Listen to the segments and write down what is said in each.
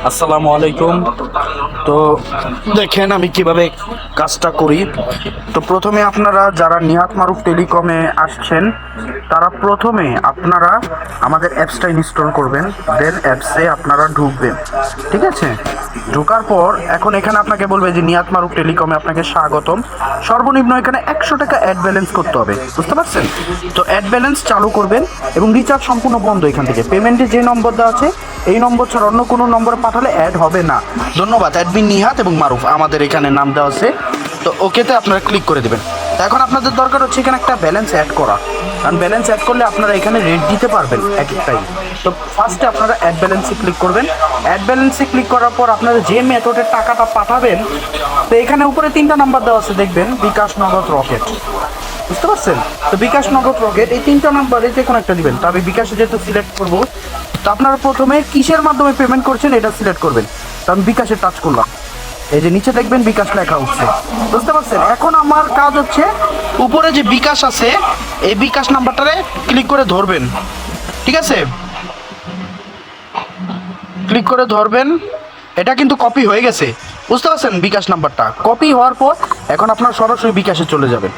আসসালামু আলাইকুম। তো দেখেন আমি কিভাবে কাজটা করি। তো প্রথমে আপনারা যারা নিহাত মারুফ টেলিকমে আসছেন তারা প্রথমে আপনারা আমাদের অ্যাপসটা ইনস্টল করবেন, দেন অ্যাপসে আপনারা ঢুকবেন। ঠিক আছে, ঢোকার পর এখন এখানে আপনাকে বলবে যে নিহাত মারুফ টেলিকমে আপনাকে স্বাগতম। সর্বনিম্ন এখানে 100 টাকা অ্যাড ব্যালেন্স করতে হবে, বুঝতে পারছেন? তো অ্যাড ব্যালেন্স চালু করবেন এবং রিচার্জ সম্পূর্ণ বন্ধ। এখান থেকে পেমেন্টে যে নম্বর দেওয়া আছে এই নম্বর ছাড়া অন্য কোনো নম্বরে পাঠালে অ্যাড হবে না। ধন্যবাদ। অ্যাডমিন নিহাত এবং মারুফ আমাদের এখানে নাম দেওয়া আছে। তো ওকেতে আপনারা ক্লিক করে দেবেন। তো এখন আপনাদের দরকার হচ্ছে এখানে একটা ব্যালেন্স অ্যাড করা, কারণ ব্যালেন্স অ্যাড করলে আপনারা এখানে রেট দিতে পারবেন এক একটাই। তো ফার্স্টে আপনারা অ্যাড ব্যালেন্সে ক্লিক করবেন। অ্যাড ব্যালেন্সে ক্লিক করার পর আপনারা যে মেথডের টাকাটা পাঠাবেন, তো এখানে উপরে 3টা নাম্বার দেওয়া আছে দেখবেন, বিকাশ, নগদ, রকেট, বুঝতে পারছেন? তো বিকাশ, নগদ, রকেট এই 3টা নাম্বারে যে কোনো একটা দিবেন। তো আমি বিকাশে যেহেতু সিলেক্ট করবো, তো আপনারা প্রথমে কিসের মাধ্যমে পেমেন্ট করছেন এটা সিলেক্ট করবেন। তো আমি বিকাশে টাচ করলাম, এই যে নিচে দেখবেন বিকাশ লেখা উঠছে, বুঝতে পারছেন? এখন আমার কাজ হচ্ছে উপরে যে বিকাশ আছে এই বিকাশ নাম্বারটারে ক্লিক করে ধরবেন। ঠিক আছে, ক্লিক করে ধরবেন। এটা কিন্তু কপি হয়ে গেছে, বুঝতে পারছেন? বিকাশ নাম্বারটা কপি হওয়ার পর এখন আপনার সরাসরি বিকাশে চলে যাবেন।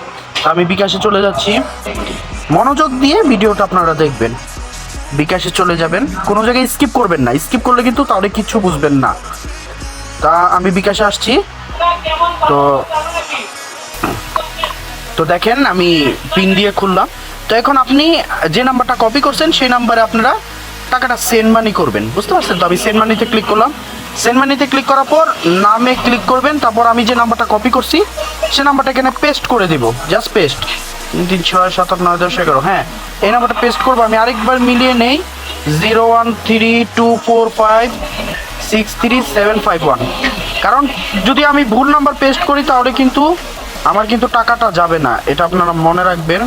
আমি বিকাশে চলে যাচ্ছি, মনোযোগ দিয়ে ভিডিওটা আপনারা দেখবেন। বিকাশে চলে যাবেন, কোনো জায়গায় স্কিপ করবেন না, স্কিপ করলে কিন্তু তাহলে কিচ্ছু বুঝবেন না। তা আমি বিকাশে আসছি। তো তো দেখেন আমি পিন দিয়ে খুললাম। তো এখন আপনি যে নাম্বারটা কপি করছেন সেই নাম্বারে আপনারা টাকাটা সেন্ড মানি করবেন, বুঝতে পারছেন? তো আমি সেন্ড মানিতে ক্লিক করলাম। সেন্ড মানিতে ক্লিক করার পর নামে ক্লিক করবেন, তারপর আমি যে নাম্বারটা কপি করছি সে নাম্বারটা এখানে পেস্ট করে দেব, জাস্ট পেস্ট। 3 6 7 8 9 10 11, হ্যাঁ এই নাম্বারটা পেস্ট করবো। আমি আরেকবার মিলিয়ে নেই, 0132456371, কারণ যদি আমি ভুল নাম্বার পেস্ট করি তাহলে কিন্তু আমার কিন্তু টাকাটা যাবে না, এটা আপনারা মনে রাখবেন।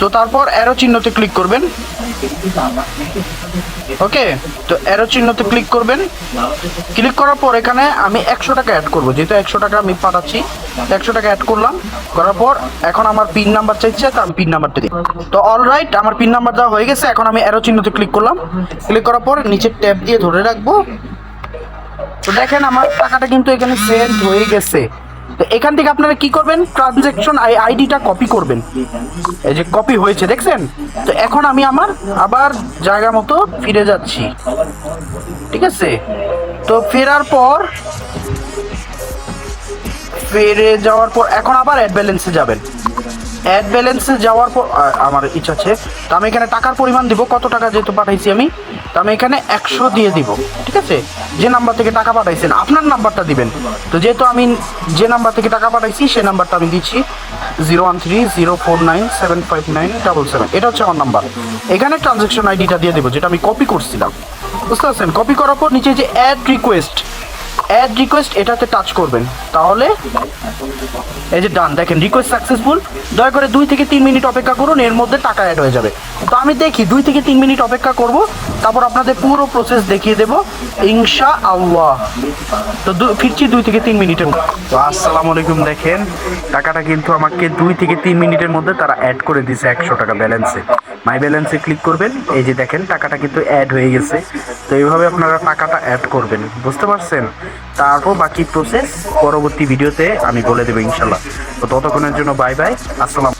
তো তারপর অ্যারো চিহ্নতে ক্লিক করবেন। ওকে, তো অ্যারো চিহ্নতে ক্লিক করবেন। ক্লিক করার পর এখানে আমি 100 টাকা অ্যাড করবো, যেহেতু 100 টাকা আমি পাঠাচ্ছি। 100 টাকা অ্যাড করলাম, করার পর এখন আমার পিন নাম্বার চাইছে, তো আমি পিন নাম্বারটা দিই। তো অলরাইট, আমার পিন নাম্বার দেওয়া হয়ে গেছে। এখন আমি অ্যারো চিহ্নতে ক্লিক করলাম। ক্লিক করার পর নিচে ট্যাব দিয়ে ধরে রাখবো। তো দেখেন আমার টাকাটা কিন্তু এখানে সেন্ড হয়ে গেছে। তো এখান থেকে আপনারা কি করবেন, ট্রানজ্যাকশন আইডিটা কপি করবেন। এই যে কপি হয়েছে, দেখছেন? তো এখন আমি আমার আবার জায়গা মতো ফিরে যাচ্ছি। ঠিক আছে, তো ফেরার পর ফিরে যাওয়ার পর এখন আবার অ্যাড ব্যালেন্সে যাবেন। অ্যাড ব্যালেন্সে যাওয়ার পর আমার ইচ্ছা আছে, তো আমি এখানে টাকার পরিমাণ দিব, কত টাকা যেহেতু পাঠাইছি আমি, তো আমি এখানে 100 দিয়ে দিব। ঠিক আছে, যে নাম্বার থেকে টাকা পাঠাইছেন আপনার নাম্বারটা দিবেন। তো যেহেতু আমি যে নাম্বার থেকে টাকা পাঠাইছি সে নাম্বারটা আমি দিচ্ছি, 013049759777, এটা হচ্ছে আমার নাম্বার। এখানে ট্রানজ্যাকশন আইডিটা দিয়ে দেবো, যেটা আমি কপি করছিলাম, বুঝতে পারছেন? কপি করার পর নিচে যে অ্যাড রিকোয়েস্ট এটাতে টাচ করবেন, তাহলে এই যে ডান, দেখেন রিকোয়েস্ট সাকসেসফুল। দয়া করে 2 থেকে 3 মিনিট অপেক্ষা করুন, এর মধ্যে টাকা অ্যাড হয়ে যাবে। তো আমি দেখি 2 থেকে 3 মিনিট অপেক্ষা করব, তারপর আপনাদের পুরো প্রসেস দেখিয়ে দেব ইনশাআল্লাহ। তো ফিরছি 2 থেকে 3 মিনিটের। তো আসসালামু আলাইকুম। দেখেন টাকাটা কিন্তু আমাকে 2 থেকে 3 মিনিটের মধ্যে তারা অ্যাড করে দিয়েছে 100 টাকা ব্যালেন্সে। মাই ব্যালেন্সে ক্লিক করবেন, এই যে দেখেন টাকাটা কিন্তু অ্যাড হয়ে গেছে। তো এইভাবে আপনারা টাকাটা অ্যাড করবেন, বুঝতে পারছেন? তারপর বাকি প্রসেস পরবর্তী ভিডিওতে আমি বলে দেবো ইনশাল্লাহ। তো ততক্ষণের জন্য বাই বাই, আসসালাম।